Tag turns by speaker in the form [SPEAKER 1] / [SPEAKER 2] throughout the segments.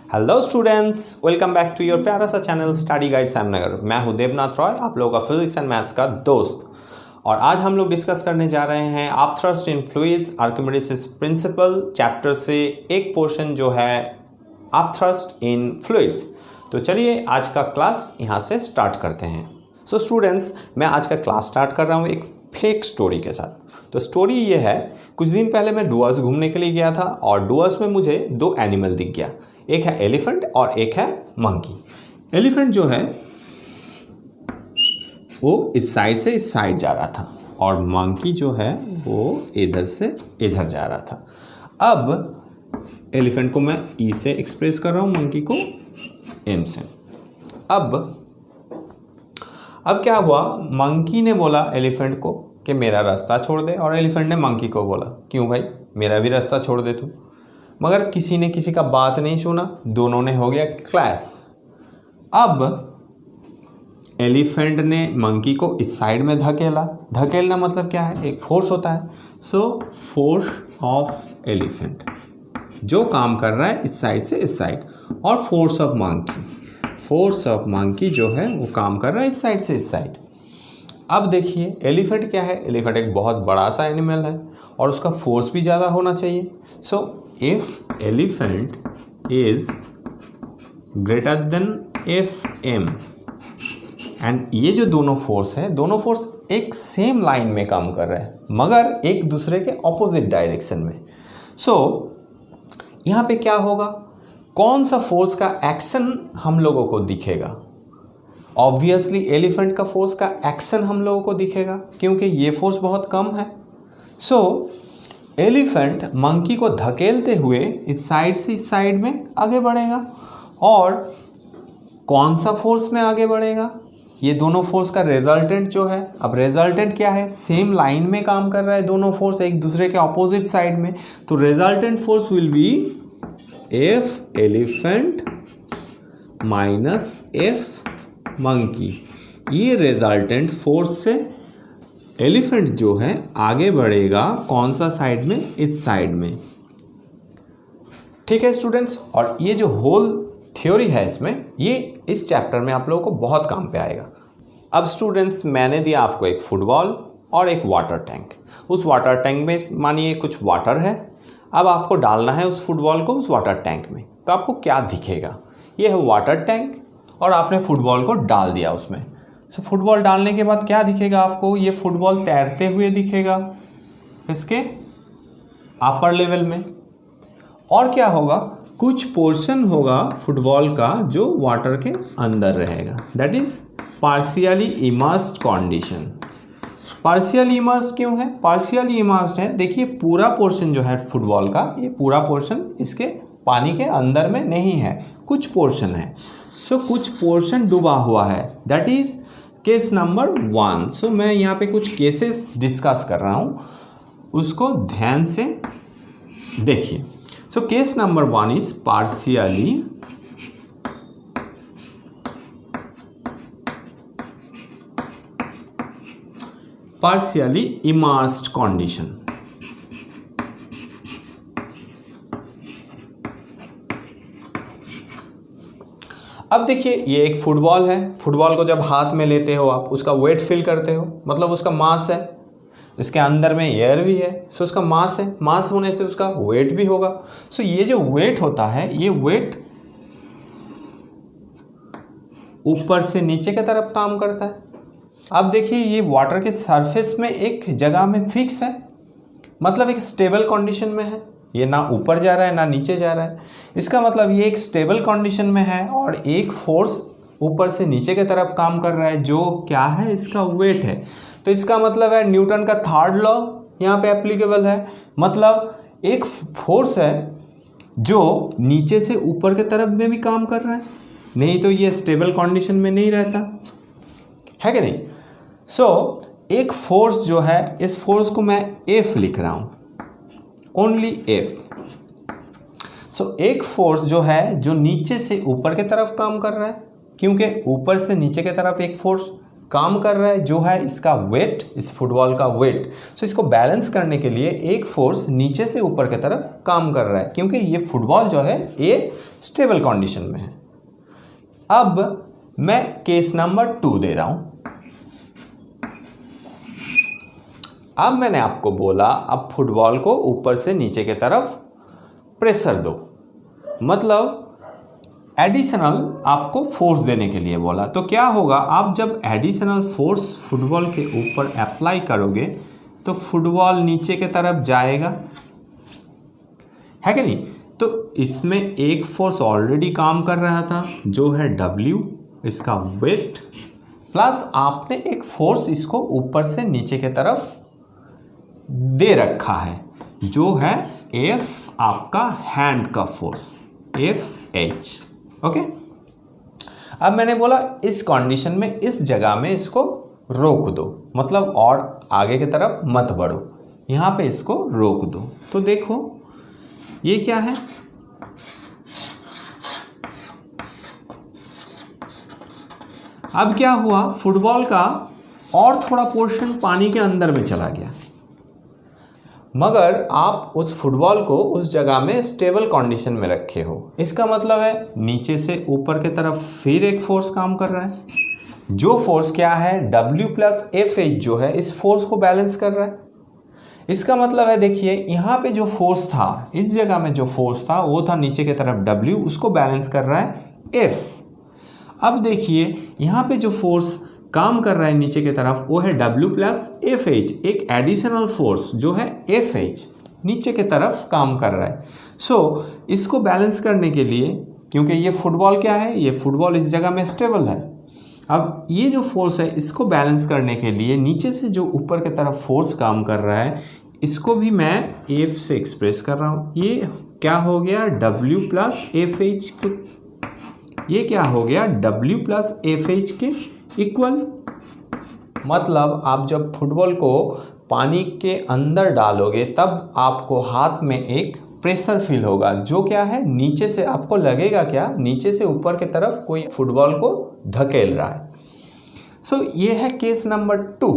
[SPEAKER 1] Hello students, welcome back to your प्यारा सा channel study guide सैमनगर। मैं हूं देवनाथ रॉय, आप लोगों का फिजिक्स एंड मैथ्स का दोस्त। और आज हम लोग डिस्कस करने जा रहे हैं of thrust in fluids Archimedes principal chapter से एक पोर्शन जो है ऑफ थ्रस्ट इन फ्लूइड्स। तो चलिए आज का क्लास यहाँ से स्टार्ट करते हैं। सो स्टूडेंट्स, मैं आज का क्लास स्टार्ट कर रहा हूँ एक फेक स्टोरी के साथ। तो स्टोरी ये है, कुछ दिन पहले मैं डुअर्स घूमने के लिए गया था और डुअर्स में मुझे दो एनिमल दिख गया। एक है एलिफेंट और एक है मंकी। एलिफेंट जो है वो इस साइड से इस साइड जा रहा था और मंकी जो है वो इधर से इधर जा रहा था। अब एलिफेंट को मैं ई से एक्सप्रेस कर रहा हूँ, मंकी को एम से। अब क्या हुआ, मंकी ने बोला एलिफेंट को कि मेरा रास्ता छोड़ दे, और एलिफेंट ने मंकी को बोला क्यों भाई, मेरा भी रास्ता छोड़ दे तू। मगर किसी ने किसी का बात नहीं सुना, दोनों ने हो गया क्लैश। अब एलिफेंट ने मंकी को इस साइड में धकेलना मतलब क्या है, एक फोर्स होता है। सो फोर्स ऑफ एलिफेंट जो काम कर रहा है इस साइड से इस साइड, और फोर्स ऑफ मंकी जो है वो काम कर रहा है इस साइड से इस साइड। अब देखिए एलिफेंट क्या है, एलिफेंट एक बहुत बड़ा सा एनिमल है और उसका फोर्स भी ज़्यादा होना चाहिए। So if elephant is greater than F M, and ये जो दोनों फोर्स हैं, दोनों फोर्स एक सेम लाइन में काम कर रहे हैं मगर एक दूसरे के ऑपोजिट डायरेक्शन में। सो यहाँ पे क्या होगा, कौन सा फोर्स का एक्शन हम लोगों को दिखेगा? ऑब्वियसली एलिफेंट का फोर्स का एक्शन हम लोगों को दिखेगा क्योंकि ये फोर्स बहुत कम है। सो एलिफेंट मंकी को धकेलते हुए इस साइड से इस साइड में आगे बढ़ेगा, और कौन सा फोर्स में आगे बढ़ेगा, ये दोनों फोर्स का रिजल्टेंट जो है। अब रिजल्टेंट क्या है, सेम लाइन में काम कर रहा है दोनों फोर्स एक दूसरे के ऑपोजिट साइड में। तो resultant force will be F elephant minus F monkey. ये रिजल्टेंट फोर्स से एलिफेंट जो है आगे बढ़ेगा कौन सा साइड में, इस साइड में। ठीक है स्टूडेंट्स, और ये जो होल थ्योरी है इसमें, ये इस चैप्टर में आप लोगों को बहुत काम पे आएगा। अब स्टूडेंट्स, मैंने दिया आपको एक फुटबॉल और एक वाटर टैंक। उस वाटर टैंक में मानिए कुछ वाटर है, अब आपको डालना है उस फुटबॉल को उस वाटर टैंक में। तो आपको क्या दिखेगा, ये है वाटर टैंक और आपने फुटबॉल को डाल दिया उसमें। सो फुटबॉल डालने के बाद क्या दिखेगा आपको, ये फुटबॉल तैरते हुए दिखेगा इसके अपर लेवल में। और क्या होगा, कुछ पोर्शन होगा फुटबॉल का जो वाटर के अंदर रहेगा, that is partially immersed condition. Partially immersed क्यों है, पार्शियली इमर्स्ड है, देखिए पूरा पोर्शन जो है फुटबॉल का, ये पूरा पोर्शन इसके पानी के अंदर में नहीं है, कुछ पोर्शन है। सो कुछ पोर्शन डूबा हुआ है, दैट इज केस नंबर 1। सो मैं यहाँ पे कुछ केसेस डिस्कस कर रहा हूँ, उसको ध्यान से देखिए। So case number 1 is partially immersed condition। अब देखिए ये एक फुटबॉल है, फुटबॉल को जब हाथ में लेते हो आप, उसका वेट फील करते हो, मतलब उसका मास है, इसके अंदर में एयर भी है। सो उसका मास है, मास होने से उसका वेट भी होगा। सो ये जो वेट होता है, ये वेट ऊपर से नीचे की तरफ काम करता है। अब देखिए ये वाटर के सरफेस में एक जगह में फिक्स है, मतलब एक स्टेबल कंडीशन में है, ये ना ऊपर जा रहा है ना नीचे जा रहा है। इसका मतलब ये एक स्टेबल कंडीशन में है और एक फोर्स ऊपर से नीचे की तरफ काम कर रहा है जो क्या है, इसका वेट है। तो इसका मतलब है न्यूटन का थर्ड लॉ यहाँ पे एप्लीकेबल है, मतलब एक फोर्स है जो नीचे से ऊपर की तरफ में भी काम कर रहा है, नहीं तो ये स्टेबल कंडीशन में नहीं रहता है कि नहीं। सो एक फोर्स जो है, इस फोर्स को मैं एफ लिख रहा हूँ, ओनली एफ। सो एक फोर्स जो है जो नीचे से ऊपर की तरफ काम कर रहा है, क्योंकि ऊपर से नीचे की तरफ एक फोर्स काम कर रहा है, जो है इसका वेट, इस फुटबॉल का वेट। सो इसको बैलेंस करने के लिए एक फोर्स नीचे से ऊपर की तरफ काम कर रहा है, क्योंकि ये फुटबॉल जो है ये स्टेबल कंडीशन में है। अब मैं केस नंबर 2 दे रहा हूं। अब मैंने आपको बोला अब फुटबॉल को ऊपर से नीचे की तरफ प्रेशर दो, मतलब एडिशनल आपको फोर्स देने के लिए बोला। तो क्या होगा, आप जब एडिशनल फोर्स फुटबॉल के ऊपर अप्लाई करोगे तो फुटबॉल नीचे की तरफ जाएगा, है कि नहीं। तो इसमें एक फोर्स ऑलरेडी काम कर रहा था जो है W, इसका वेट, प्लस आपने एक फोर्स इसको ऊपर से नीचे की तरफ दे रखा है जो है F, आपका हैंड का फोर्स FH। ओके, अब मैंने बोला इस कंडीशन में इस जगह में इसको रोक दो, मतलब और आगे की तरफ मत बढ़ो, यहाँ पे इसको रोक दो। तो देखो ये क्या है, अब क्या हुआ, फुटबॉल का और थोड़ा पोर्शन पानी के अंदर में चला गया, मगर आप उस फुटबॉल को उस जगह में स्टेबल कंडीशन में रखे हो। इसका मतलब है नीचे से ऊपर की तरफ फिर एक फोर्स काम कर रहा है, जो फोर्स क्या है W प्लस FH, जो है इस फोर्स को बैलेंस कर रहा है। इसका मतलब है देखिए यहाँ पे जो फोर्स था, इस जगह में जो फोर्स था वो था नीचे की तरफ W, उसको बैलेंस कर रहा है F। अब देखिए यहाँ पे जो फोर्स काम कर रहा है नीचे की तरफ वो है W प्लस FH, एक एडिशनल फोर्स जो है FH नीचे की तरफ काम कर रहा है। सो इसको बैलेंस करने के लिए, क्योंकि ये फुटबॉल क्या है, ये फुटबॉल इस जगह में स्टेबल है, अब ये जो फोर्स है इसको बैलेंस करने के लिए नीचे से जो ऊपर की तरफ फोर्स काम कर रहा है इसको भी मैं F से एक्सप्रेस कर रहा हूँ। ये क्या हो गया W प्लस FH के, ये क्या हो गया W प्लस FH के इक्वल। मतलब आप जब फुटबॉल को पानी के अंदर डालोगे तब आपको हाथ में एक प्रेशर फील होगा, जो क्या है नीचे से आपको लगेगा क्या, नीचे से ऊपर की तरफ कोई फुटबॉल को धकेल रहा है। सो ये है केस नंबर 2,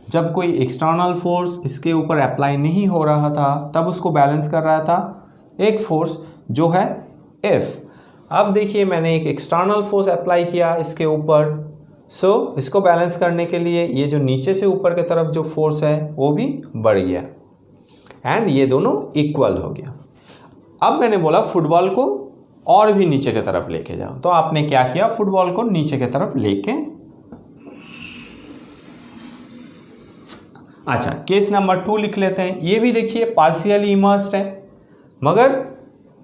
[SPEAKER 1] जब कोई एक्सटर्नल फोर्स इसके ऊपर अप्लाई नहीं हो रहा था तब उसको बैलेंस कर रहा था एक फोर्स जो है F। अब देखिए मैंने एक एक्सटर्नल फोर्स अप्लाई किया इसके ऊपर, सो इसको बैलेंस करने के लिए ये जो नीचे से ऊपर की तरफ जो फोर्स है वो भी बढ़ गया एंड ये दोनों इक्वल हो गया। अब मैंने बोला फुटबॉल को और भी नीचे की तरफ लेके जाओ, तो आपने क्या किया, फुटबॉल को नीचे की तरफ लेके, अच्छा केस नंबर 2 लिख लेते हैं। ये भी देखिए पार्शियली इमर्स्ड है मगर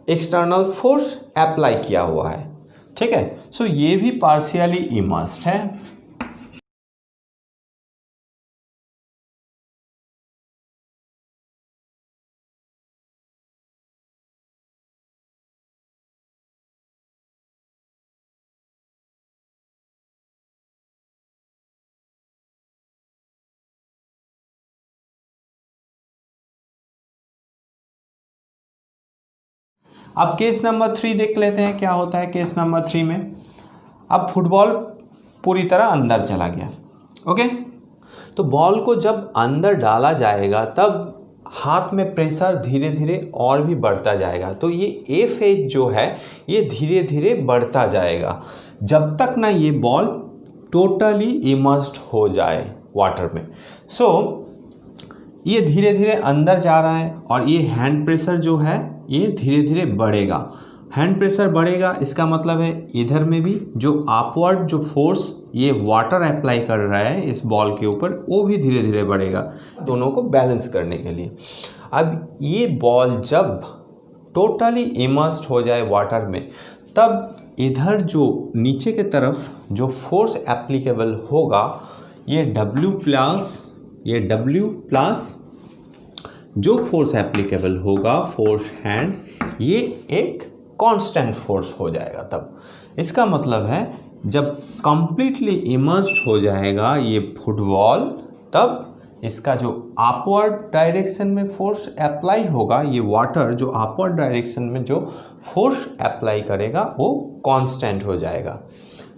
[SPEAKER 1] एक्सटर्नल फोर्स अप्लाई किया हुआ है, ठीक है। सो ये भी पार्शियली इमर्स्ड है। अब केस नंबर 3 देख लेते हैं क्या होता है केस नंबर 3 में। अब फुटबॉल पूरी तरह अंदर चला गया, ओके। तो बॉल को जब अंदर डाला जाएगा तब हाथ में प्रेशर धीरे धीरे और भी बढ़ता जाएगा, तो ये FH जो है ये धीरे धीरे बढ़ता जाएगा जब तक ना ये बॉल टोटली इमर्स्ड हो जाए वाटर में। सो ये धीरे धीरे अंदर जा रहा है और ये हैंड प्रेशर जो है ये धीरे धीरे बढ़ेगा। हैंड प्रेशर बढ़ेगा इसका मतलब है इधर में भी जो अपवर्ड जो फोर्स ये वाटर अप्लाई कर रहा है इस बॉल के ऊपर वो भी धीरे धीरे बढ़ेगा, दोनों को बैलेंस करने के लिए। अब ये बॉल जब टोटली इमर्स्ड हो जाए वाटर में तब इधर जो नीचे के तरफ जो फोर्स एप्लीकेबल होगा ये W प्लस जो फोर्स एप्लीकेबल होगा फोर्स हैंड, ये एक कांस्टेंट फोर्स हो जाएगा। तब इसका मतलब है जब कंप्लीटली इमर्स्ड हो जाएगा ये फुटबॉल तब इसका जो अपवर्ड डायरेक्शन में फोर्स अप्लाई होगा, ये वाटर जो अपवर्ड डायरेक्शन में जो फोर्स अप्लाई करेगा वो कांस्टेंट हो जाएगा।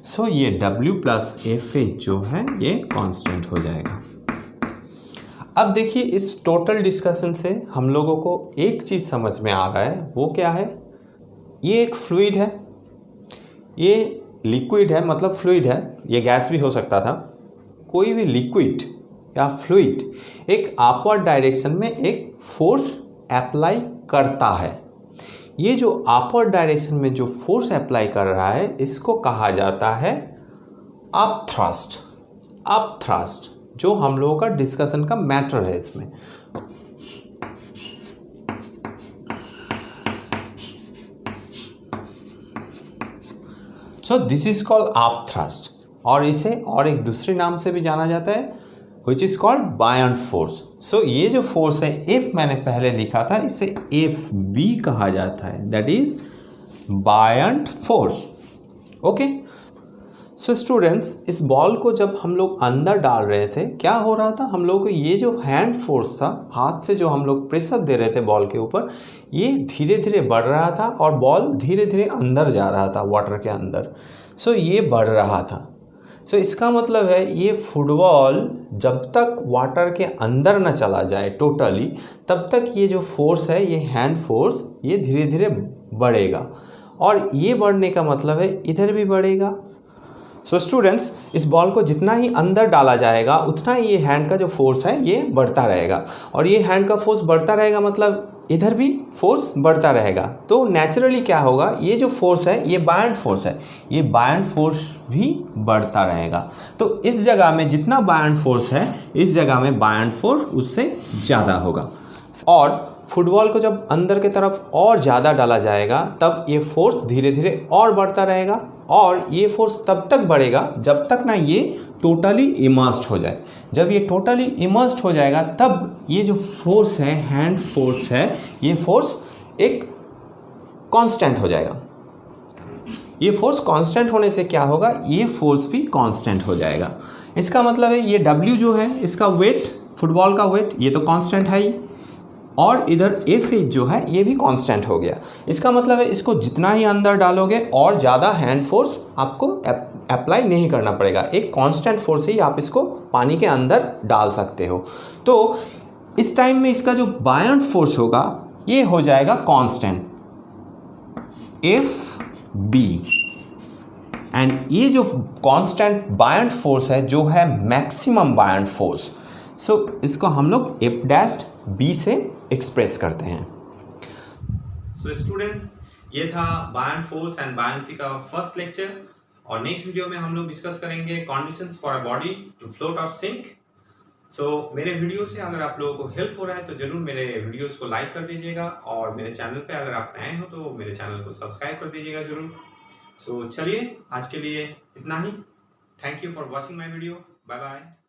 [SPEAKER 1] सो ये W प्लस FH जो है ये कांस्टेंट हो जाएगा। अब देखिए इस टोटल डिस्कशन से हम लोगों को एक चीज़ समझ में आ रहा है, वो क्या है, ये एक फ्लूइड है, ये लिक्विड है, मतलब फ्लूइड है, ये गैस भी हो सकता था। कोई भी लिक्विड या फ्लूइड एक अपवर्ड डायरेक्शन में एक फोर्स अप्लाई करता है। ये जो अपवर्ड डायरेक्शन में जो फोर्स अप्लाई कर रहा है इसको कहा जाता है अप थ्रस्ट। अप थ्रस्ट जो हम लोगों का डिस्कशन का मैटर है इसमें। So this is called up thrust, और इसे और एक दूसरे नाम से भी जाना जाता है which is called buoyant force. So ये जो फोर्स है एफ मैंने पहले लिखा था, इसे एफ बी कहा जाता है, that is buoyant force. Okay, so students इस बॉल को जब हम लोग अंदर डाल रहे थे क्या हो रहा था, हम लोग को ये जो हैंड फोर्स था, हाथ से जो हम लोग प्रेशर दे रहे थे बॉल के ऊपर, ये धीरे धीरे बढ़ रहा था और बॉल धीरे धीरे अंदर जा रहा था वाटर के अंदर। सो ये बढ़ रहा था। सो इसका मतलब है ये फुटबॉल जब तक वाटर के अंदर न चला जाए टोटली, तब तक ये जो फोर्स है, ये हैंड फोर्स, ये धीरे धीरे बढ़ेगा, और ये बढ़ने का मतलब है इधर भी बढ़ेगा। सो स्टूडेंट्स इस बॉल को जितना ही अंदर डाला जाएगा उतना ही ये हैंड का जो फोर्स है ये बढ़ता रहेगा, और ये हैंड का फोर्स बढ़ता रहेगा मतलब इधर भी फोर्स बढ़ता रहेगा। तो नेचुरली क्या होगा, ये जो फोर्स है ये बायंट फोर्स है, ये बायंट फोर्स भी बढ़ता रहेगा। तो इस जगह में जितना बायंट फोर्स है इस जगह में बायंट फोर्स उससे ज़्यादा होगा, और फुटबॉल को जब अंदर की तरफ और ज़्यादा डाला जाएगा तब ये फोर्स धीरे धीरे और बढ़ता रहेगा, और ये फोर्स तब तक बढ़ेगा जब तक ना ये टोटली इमर्स्ड हो जाए। जब ये टोटली इमर्स्ड हो जाएगा तब ये जो फोर्स है, हैंड फोर्स है, ये फोर्स एक कांस्टेंट हो जाएगा। ये फोर्स कांस्टेंट होने से क्या होगा, ये फोर्स भी कांस्टेंट हो जाएगा। इसका मतलब है ये W जो है इसका वेट, फुटबॉल का वेट, ये तो कांस्टेंट है ही, और इधर एफ जो है ये भी कांस्टेंट हो गया। इसका मतलब है इसको जितना ही अंदर डालोगे और ज़्यादा हैंड फोर्स आपको अप्लाई नहीं करना पड़ेगा, एक कांस्टेंट फोर्स ही आप इसको पानी के अंदर डाल सकते हो। तो इस टाइम में इसका जो बायंट फोर्स होगा ये हो जाएगा कांस्टेंट एफ बी, एंड ये जो कांस्टेंट बायंट फोर्स है जो है मैक्सिमम बायंट फोर्स। सो इसको हम लोग एफ डैश बी से एक्सप्रेस करते हैं। सो स्टूडेंट्स ये था बायंट फोर्स एंड बायंसी का फर्स्ट लेक्चर, और नेक्स्ट वीडियो में हम लोग डिस्कस करेंगे conditions for a body to float और सिंक। सो मेरे वीडियो से अगर आप लोगों को हेल्प हो रहा है तो जरूर मेरे वीडियोस को लाइक कर दीजिएगा, और मेरे चैनल पे अगर आप नए हो तो मेरे चैनल को सब्सक्राइब कर दीजिएगा जरूर। सो चलिए आज के लिए इतना ही। Thank you for watching my video. Bye bye.